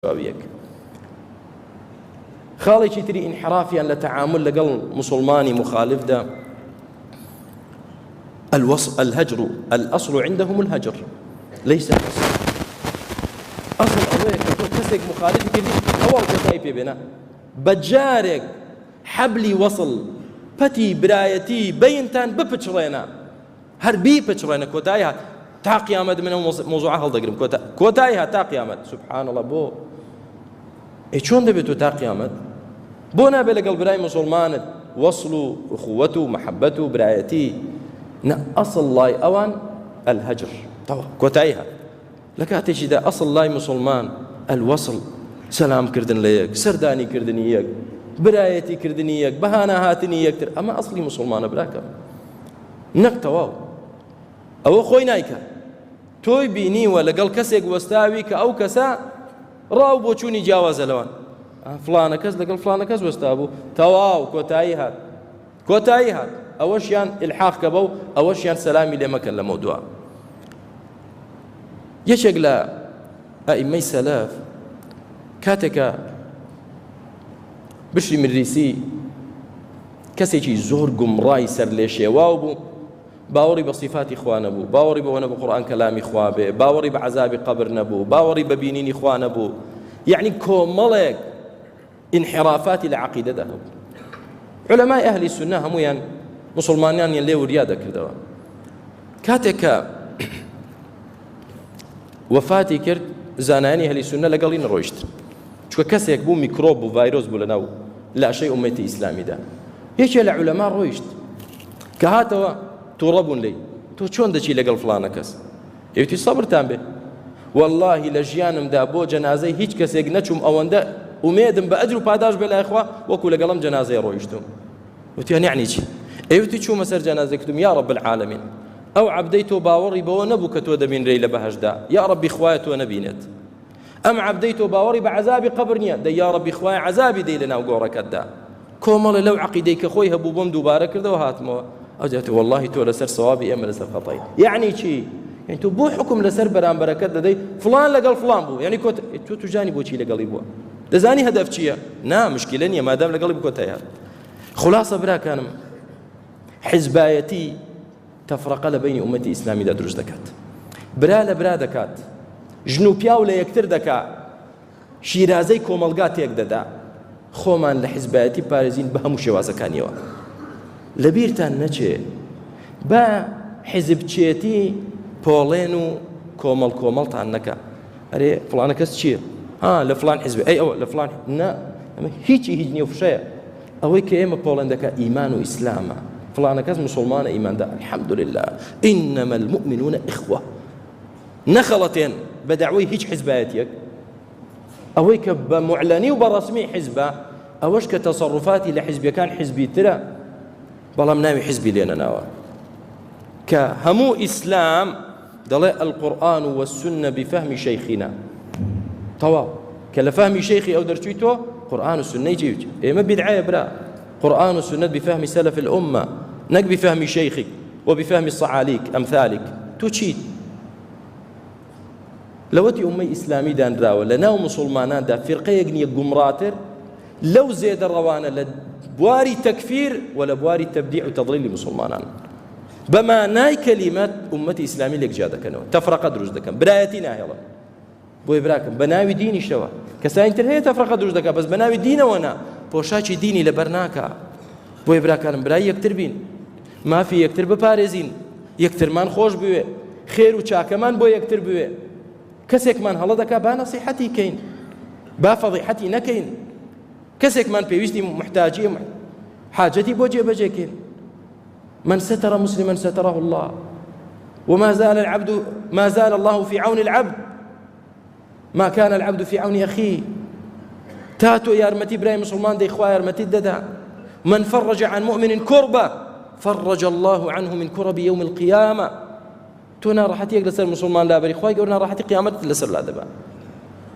باویەک خاڵێکی تری ئینحرافیان لە تەعامل لەگەڵ مسلمانی مخالفدا الهجر الأصل عندهم الهجر ليس الأصل أوەیە کە تۆ کەسێک مخالفی کردی ئەوە کۆتایی پێ بێنە بەجارێک حەبلی وەصل پەتی برایەتی بەینتان بپچڕێنە هەر بیپچڕێنە کۆتایی هات تا قیامەت منە مۆزوعە هەڵدەگرم کۆتایی هات تا قیامەت سوبحان الله بۆ چۆن دەبێت تۆ تا قیامەت بۆ نابێت لەگەڵ برای مسلمانت وەصل و ئوخوەت و مەحەبەت و برایەتی نە ئەسڵ لای ئەوان الهەجر تەوا کۆتایی هات لە کاتێکیدا ئەسڵ لای مسلمان الوەصل سەلامکردن لە یەک سەردانیکردنی یەک برایەتیکردنی یەک بەهانە هاتنی یەکتر ئەمە ئەسڵی مسلمانە براکەم نەک تەواو ئەوە خۆی نایکە تۆی بینیوە لەگەڵ کەسێک وەستاوی کە ئەو کەسە ڕاو بۆ چوونی جیاوازە لەوان فلانە کەس لەگەڵ فلانە کەس وەستا بوو تەواو کۆتایی هات ئەوەشیان ئیلحاق کە بەو ئەوەشیان سەلامی لێ مەکەن لەمە دووە یەکێک لە ئەئیمەی سەلەف کاتێکە بشری مریسی کەسێکی زۆر گومڕای سەر لێ شێواو بوو باوەڕی بە صیفاتی خوا نەبوو باوەڕی بەوە نەبوو قورئان کەلامی خوا بێ باوەڕی بە عەزابی قەبر نەبوو باوەڕی بە بینینی خوا نەبوو یعنی کۆمەڵێک انحرافاتی لە عەقیدەدا هەبوو علەمای ئەهلی سونە هەموویان مسلمانیان لێ وریا دەکردەوە کاتێک کە وەفاتی کرد زانایانی ئەهلی سونە لەگەڵی نەڕۆیشت چونکە کەسێک بوو میکرۆب بوو ڤایرۆس بوو لەناو لاشەی ئومەتی ئیسلامیدا یەکێ لە عولەما ڕۆیشت کە هاتەوە تووڕە بوون لێی تۆ چۆن دەچی لەگەڵ فلانە کەس ئێوتی سەبرتان بێ واللهی لە ژیانمدا بۆ جەنازەی هیچ کەسێک نەچووم ئەوەندە ئومێدم بە ئەجر و پاداش بێ لای خوا وەکو لەگەڵم جەنازەی ڕۆیشتم وتیان یعنی چی ئێوتی چوومە سەر جەنازەکەتم یا رب العالمین ئەو عەبدەی تۆ باوەڕی بەوە نەبوو کە تۆ دەبینرێی لە بەهەشدا یا ربی خوایە تۆ نەبینێت ئەم عەبدەی تۆ باوەڕی بە عەزابی قەبر نییە دەی یا ربی خوایە عەزابی دەی لەناو گۆڕەکەتدا کۆمەڵە لەو عەقیدەی کە خۆی هەبوو بۆم دووبارە کردەوە هاتمەوە ئەو جاتی واللهی تۆ لەسەر سەوابی ئێمە لەسەر خەتای یعنی چی یعنی تۆ بۆ حکم لەسەر بەرامبەرەکەت دەدەی فلان لەگەڵ فلان بوو یعنی تۆ توجانی بۆچی لەگەڵی بووە دەزانی هەدەف چییە نا مشکلە نییە مادام لەگەڵی بکۆتای هات خلاصە براکانم حیزبایەتی تەفرەقە لە بینی ئومەتی ئیسلامیدا دروست دەکات برا لە برا دەکات ژن و پیاو لە یەکتر دەکات شیرازەی کۆمەلگا تێک دەدا خۆمان لە حیزبایەتی پارێزین بە هەموو شێوازەکانیەوە لەبیرتان نەچێ بە حیزبچێتی پۆڵێن و کۆمەڵتان نەکە ئەرێ فڵانە کەس چییە لە فلان حیزب ئەی ئەوە لە فلان نا ئەمە هیچی هیچ نییە و فشەیە ئەوەی کە ئێمە پۆڵێن دەکە ئیمان و ئیسلامە فلانە کەس مسلمانە ئیماندا الحەمدولله ئینەمە المؤمنون ئیخوە نەخەڵەتێن بە دەعوەی هیچ حیزبایەتیەک ئەوەی کە بە معلەنی و بە ڕەسمی حیزبە ئەوەش کە تەسەڕوفاتی لە حیزبیەکان حیزبی ترە بەڵام ناوی حیزبی لێ نەناوە کە هەموو ئیسلام دەڵێ القورئان والسنة بفهم شيخنا تەواو کە لە فهمی شەیخی ئەو دەرچووی تۆ قورئان و سنەی جێوچ ئێمە بیدعەیە برا قورئان و سنة بفهم سلف الأمة نەک بفهم شيخك وبفهم صعاليك أمثالك تۆ چیت لەوەتی ئومەی ئیسلامی دانراوە لە ناو مسلماناندا فیرقەیەک نییە گومڕاتر لەو زێدە ڕەوانە لە بواری تەکفیر و لە بواری تەبدیع و تەضلیلی مسلمانان بەمانای کەلیمەت ئومەتی ئیسلامی لێکجا دەکەنەوە تەفرەقە دروست دەکەن برایەتی ناهێڵن بۆی براکەم بە ناوی دینیشەوە کەسانی تر هەیە تەفرەقە دروست دەکات بەس بە ناوی دینەوە نا پۆشاکی دینی لەبەر ناکا بۆی براکانم برای یەکتر بین مافی یەکتر بپارێزین یەکترمان خۆش بوێ خێر و چاکەمان بۆ یەکتر بوێ کەسێکمان هەڵە دەکا با نەسیحەتی کەین با فەضیحەتی نەکەین کەسێکمان پێویستی محتاجی حاجەتی بۆ جێبەجێکەین من ستر مسلما ستره الله وما زال الله في عون العبد ما كان العبد في عون أخيه تاتو يارمتي براي مسلمان دي إخوة يارمتي ددا من فرج عن مؤمن كربة فرج الله عنه من كرب يوم القيامة تونا راحتي يقدر مسلمان لا بري إخوة يقولنا راحتي قيامتك لسر لا دبا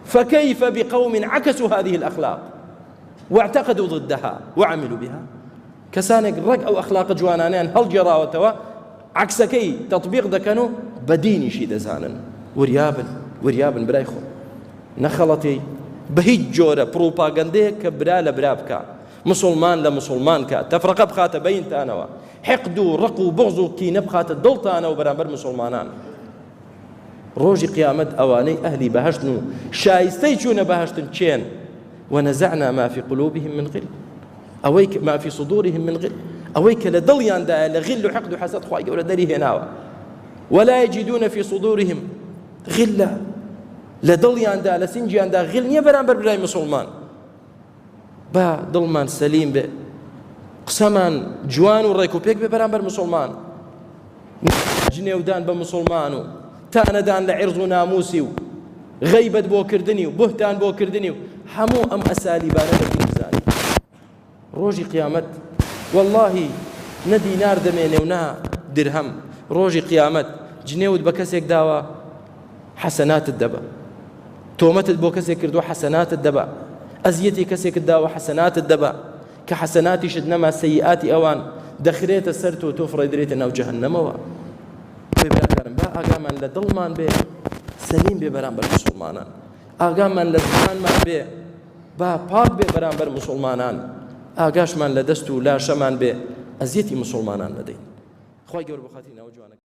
فكيف بقوم عكسوا هذه الأخلاق واعتقدوا ضدها وعملوا بها كسانك رق أو أخلاق جوانانيان هل جراوتوا عكسكي تطبيق دكانو بديني شي دزانا وريابن برايخو نەخەڵەتی بە هیچ جۆرە پرۆپاگەندەیەک کە برا لە برا بکە، مسلمان لە مسلمان کە تەفرەقە بخاتە بەینتانەوە، حقد و ڕق و بغض و کینە بخاتە دڵتانەوە بەرامبەر مسلمانان. ڕۆژی قیامەت ئەوانەی ئەهلی بەهەشتن و شایستەی چوونە بەهەشتن چێن؟ ونزعنا ما في قلوبهم من غل، ئەوەی ما في صدورهم من غل، ئەوەی کە لە دڵیاندایە لە غل و حقد و حەسەد خوای گەورە دەری هێناوە. ولا يجدون في صدورهم غلا، لە دڵیاندا لە سینجیاندا غل نییە بەرامبەر برای مسلمان. با دڵمان سەلیم بێ، قسەمان جوان و ڕێک و پێک بێ بەرامبەر مسلمان، جنێودان بە مسلمان و تانەدان لە عێرز و ناموسی و غەیبەت بۆ کردنی و بوهتان بۆ کردنی و هەموو ئەم ئەسالیبانە دەبین بزانین. ڕۆژی قیامەت واللهی نە دینار دەمێنێ و نا درهەم. ڕۆژی قیامەت جنێوت بە کەسێک داوە حەسەناتت دەبە، تۆمەتت بۆ کەسێک کردووە حەسەناتت دەبە، ئەزیەتی کەسێکت داوە حەسەناتت دەبە، کە حەسەناتیشت نەما سەیئاتی ئەوان دەخرێتە سەر تۆ فڕێدرێتە ناو جەهەنەمەوە. براکارم با ئاگامان لە دڵمان بێ سەلیم بێ بەرامبەر مسلمانان، ئاگامان لە زمانمان بێ با پاک بێ بەرامبەر مسلمانان، ئاگاشمان لە دەست و لاشەمان بێ ئەزیەتی مسلمانان نەدەین. خوای گەورە بەخاتری ناو جوانەکە